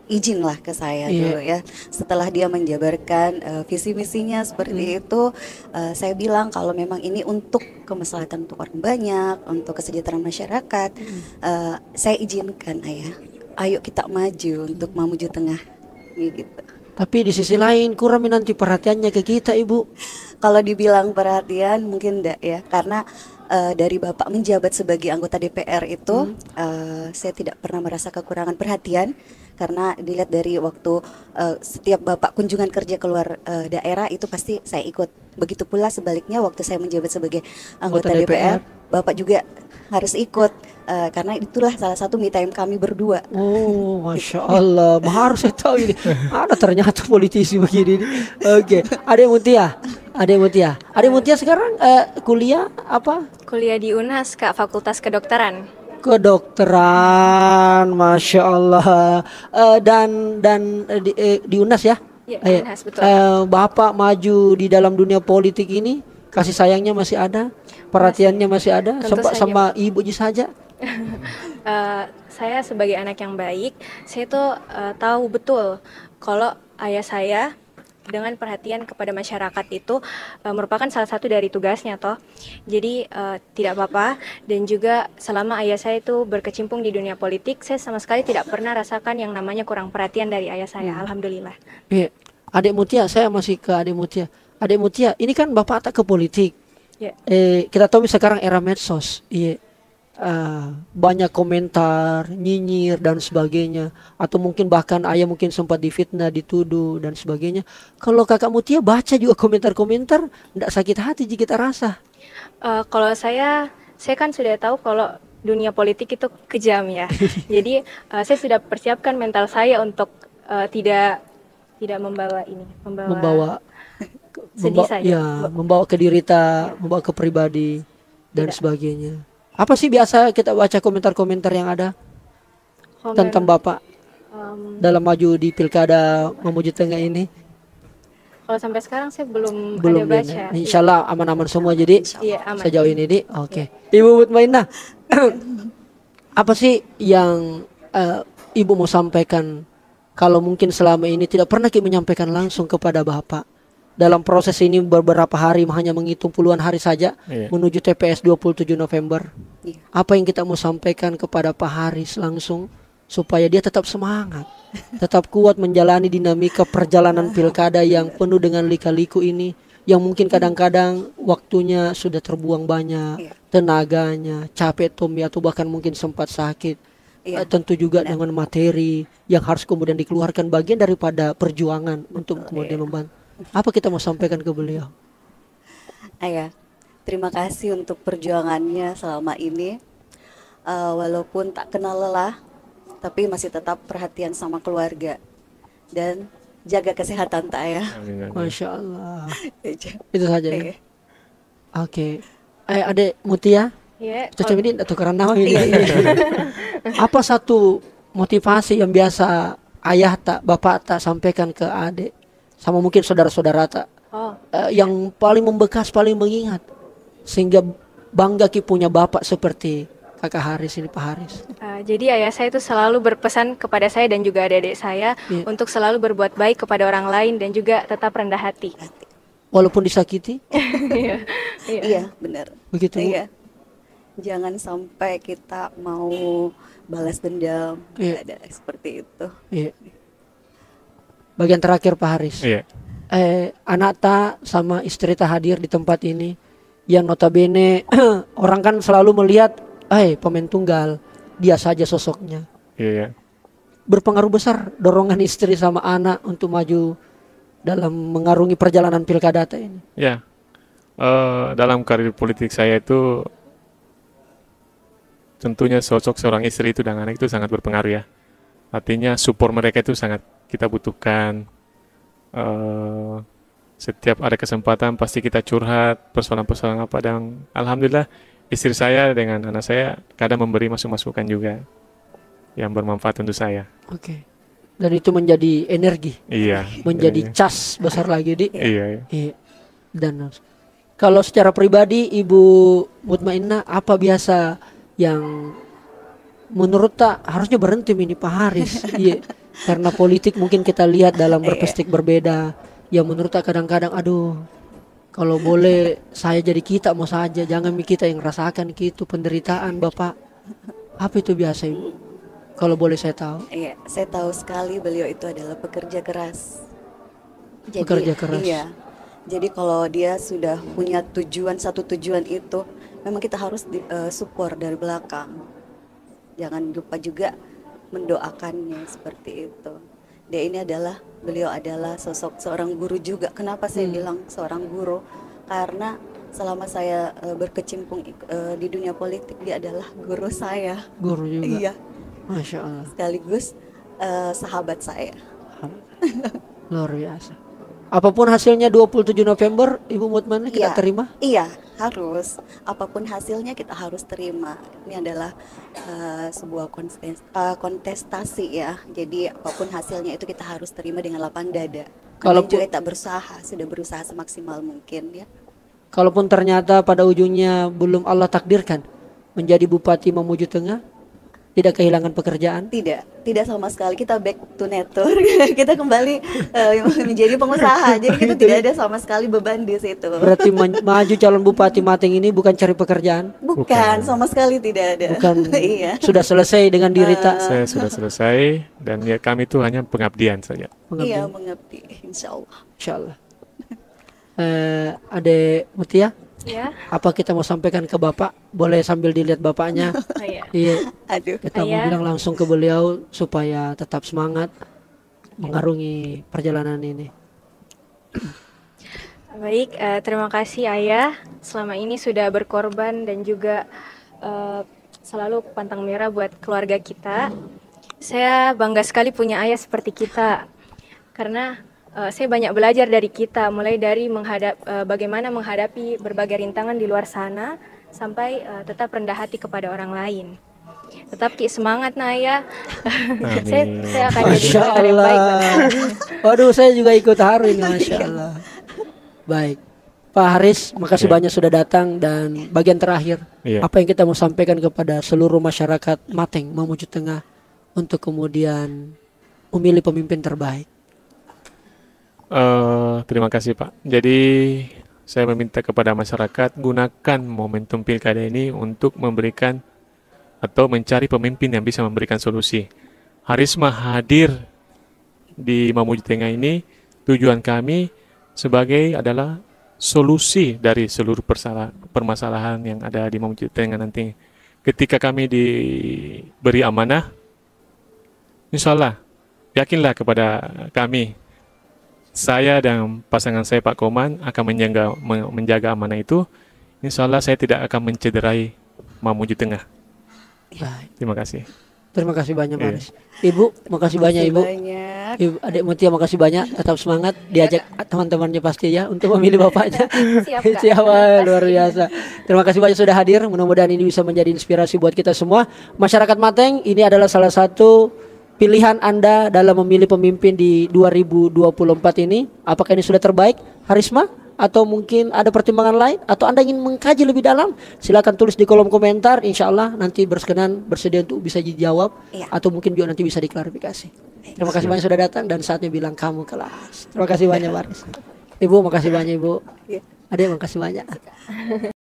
izin lah ke saya dulu ya. Setelah dia menjabarkan visi misinya seperti itu, saya bilang kalau memang ini untuk kemaslahatan untuk orang banyak, untuk kesejahteraan masyarakat, saya izinkan ayah. Ayo kita maju untuk Mamuju Tengah, gitu. Tapi di sisi lain kurang nanti perhatiannya ke kita, Ibu. Kalau dibilang perhatian mungkin enggak ya, karena dari Bapak menjabat sebagai anggota DPR itu saya tidak pernah merasa kekurangan perhatian, karena dilihat dari waktu setiap Bapak kunjungan kerja keluar daerah itu pasti saya ikut. Begitu pula sebaliknya waktu saya menjabat sebagai anggota DPR, Bapak juga harus ikut, karena itulah salah satu me time kami berdua. Oh, Masya Allah, baru saya tahu ini. Ada ternyata politisi begini. Oke, Adik Mutia sekarang kuliah apa? Kuliah di UNAS, Kak, Fakultas Kedokteran. Kedokteran, Masya Allah. Dan di UNAS ya? Iya, UNAS, betul. Bapak maju di dalam dunia politik ini, kasih sayangnya masih ada, perhatiannya masih ada, sama ibu saja. Saya sebagai anak yang baik, saya tuh tahu betul kalau ayah saya dengan perhatian kepada masyarakat itu merupakan salah satu dari tugasnya toh. Jadi tidak apa-apa, dan juga selama ayah saya itu berkecimpung di dunia politik, saya sama sekali tidak pernah rasakan yang namanya kurang perhatian dari ayah saya. Alhamdulillah. Iya. Adik Mutia, saya masih ke Adik Mutia. Adik Mutia, ini kan Bapak tak ke politik. Kita tahu sekarang era medsos. Iya. Banyak komentar, nyinyir dan sebagainya, atau mungkin bahkan ayah mungkin sempat difitnah, dituduh dan sebagainya. Kalau kakak Mutia baca juga komentar-komentar, tidak sakit hati jika kita rasa? Kalau saya kan sudah tahu kalau dunia politik itu kejam ya. Jadi saya sudah persiapkan mental saya untuk tidak membawa sedih saja. Ya, membawa ke dirita, membawa ke pribadi dan sebagainya. Apa sih biasa kita baca komentar-komentar yang ada tentang Bapak dalam maju di Pilkada Mamuju Tengah ini? Kalau sampai sekarang saya belum ada baca. Insya Allah aman-aman semua, jadi aman. Sejauh ini di oke. Ibu Mutmainnah, apa sih yang Ibu mau sampaikan kalau mungkin selama ini tidak pernah menyampaikan langsung kepada Bapak? Dalam proses ini beberapa hari, hanya menghitung puluhan hari saja menuju TPS 27 November. Apa yang kita mau sampaikan kepada Pak Haris langsung supaya dia tetap semangat, tetap kuat menjalani dinamika perjalanan pilkada yang penuh dengan lika-liku ini, yang mungkin kadang-kadang waktunya sudah terbuang banyak, tenaganya, capek Tommy, atau bahkan mungkin sempat sakit. Tentu juga dengan materi yang harus kemudian dikeluarkan bagian daripada perjuangan untuk kemudian membantu. Apa kita mau sampaikan ke beliau? Ayah, terima kasih untuk perjuangannya selama ini. Walaupun tak kenal lelah, tapi masih tetap perhatian sama keluarga dan jaga kesehatan tak ya. Masya Allah. Itu saja ya. Oke. Adik Mutia. Cocok ini tukeran nama ini. Apa satu motivasi yang biasa ayah tak, bapak tak sampaikan ke adik? Sama mungkin saudara-saudara tak, yang paling membekas, paling mengingat, sehingga bangga punya bapak seperti kakak Haris ini, Pak Haris. Jadi ayah saya itu selalu berpesan kepada saya dan juga adik-adik saya untuk selalu berbuat baik kepada orang lain dan juga tetap rendah hati. walaupun disakiti. Iya, benar. Begitu, Bu? Iya. Jangan sampai kita mau balas dendam. Iya. Ada seperti itu. Iya. Bagian terakhir Pak Haris. Iya. Anak ta sama istri ta hadir di tempat ini, yang notabene orang kan selalu melihat, pemain tunggal, dia saja sosoknya. Iya. Berpengaruh besar dorongan istri sama anak untuk maju dalam mengarungi perjalanan pilkada ini. Ya, dalam karir politik saya itu tentunya sosok seorang istri itu dan anak itu sangat berpengaruh ya. Artinya support mereka itu sangat kita butuhkan. Setiap ada kesempatan pasti kita curhat persoalan-persoalan apa, dan alhamdulillah istri saya dengan anak saya kadang memberi masukan juga yang bermanfaat untuk saya. Oke. Dan itu menjadi energi. Iya. Menjadi cas besar lagi di. Iya. Dan kalau secara pribadi Ibu Mutmainnah, apa biasa yang menurut tak harusnya berhenti ini Pak Haris? Iya. Karena politik mungkin kita lihat dalam berpestik berbeda. Yang menurut tak kadang-kadang, aduh, kalau boleh saya jadi kita mau saja, jangan kita yang rasakan gitu penderitaan Bapak. Apa itu biasa Ibu? Kalau boleh saya tahu. Iya, saya tahu sekali beliau itu adalah pekerja keras. Jadi, Pekerja keras. Iya. Jadi kalau dia sudah punya satu tujuan itu, memang kita harus support dari belakang. Jangan lupa juga mendoakannya seperti itu. Beliau adalah sosok seorang guru juga. Kenapa saya bilang seorang guru? Karena selama saya berkecimpung di dunia politik, dia adalah guru saya. Guru juga. Iya. Masya Allah. Sekaligus sahabat saya. Luar biasa. Apapun hasilnya 27 November, Ibu Mutmainnah kita terima? Iya, harus. Apapun hasilnya kita harus terima. Ini adalah sebuah kontestasi ya. Jadi apapun hasilnya itu kita harus terima dengan lapang dada. Kalau juga kita sudah berusaha semaksimal mungkin ya. Kalaupun ternyata pada ujungnya belum Allah takdirkan menjadi Bupati Mamuju Tengah, tidak kehilangan pekerjaan? Tidak sama sekali. Kita back to nature. Kita kembali menjadi pengusaha. Jadi kita tidak ada sama sekali beban di situ. Berarti maju calon Bupati Mateng ini bukan cari pekerjaan? Bukan, sama sekali tidak ada. Bukan. Iya. Sudah selesai dengan diri tak? Saya sudah selesai, dan ya kami itu hanya pengabdian saja. Iya, mengabdi, insya Allah. Insya Allah. Adek Mutia? Ya. Apa kita mau sampaikan ke Bapak? Boleh sambil dilihat Bapaknya. Iya. Aduh. Kita mau bilang langsung ke beliau supaya tetap semangat mengarungi perjalanan ini. Baik, terima kasih Ayah. Selama ini sudah berkorban dan juga selalu pantang merah buat keluarga kita. Saya bangga sekali punya ayah seperti kita. Karena saya banyak belajar dari kita, mulai dari bagaimana menghadapi berbagai rintangan di luar sana, sampai tetap rendah hati kepada orang lain. Tetap semangat Naya. saya akan jadi orang yang baik. Waduh, saya juga ikut haru ini, Masya Allah. Baik, Pak Haris, makasih banyak sudah datang. Dan bagian terakhir, apa yang kita mau sampaikan kepada seluruh masyarakat Mateng, Mamuju Tengah, untuk kemudian memilih pemimpin terbaik? Terima kasih Pak. Jadi saya meminta kepada masyarakat, gunakan momentum pilkada ini untuk memberikan atau mencari pemimpin yang bisa memberikan solusi. Harisma hadir di Mamuju Tengah ini, tujuan kami adalah solusi dari seluruh permasalahan yang ada di Mamuju Tengah nanti. Ketika kami diberi amanah, insya Allah yakinlah kepada kami. Saya dan pasangan saya Pak Koman akan menjaga amanah itu. Insya Allah saya tidak akan mencederai Mamuju Tengah. Terima kasih. Terima kasih banyak Pak Haris. Ibu, makasih banyak Ibu. Ibu, Adik Mutia makasih banyak. Tetap semangat. Diajak teman-temannya pasti ya untuk memilih bapaknya. Siap, luar biasa. Terima kasih banyak sudah hadir. Mudah-mudahan ini bisa menjadi inspirasi buat kita semua. Masyarakat Mateng, ini adalah salah satu pilihan Anda dalam memilih pemimpin di 2024 ini. Apakah ini sudah terbaik, Harisma? Atau mungkin ada pertimbangan lain? Atau Anda ingin mengkaji lebih dalam? Silakan tulis di kolom komentar. Insya Allah nanti bersedia untuk bisa dijawab. Atau mungkin juga nanti bisa diklarifikasi. Terima kasih banyak sudah datang dan saatnya bilang kamu kelas. Terima kasih banyak Pak Haris. Ibu makasih banyak Ibu. Iya. Adek makasih banyak.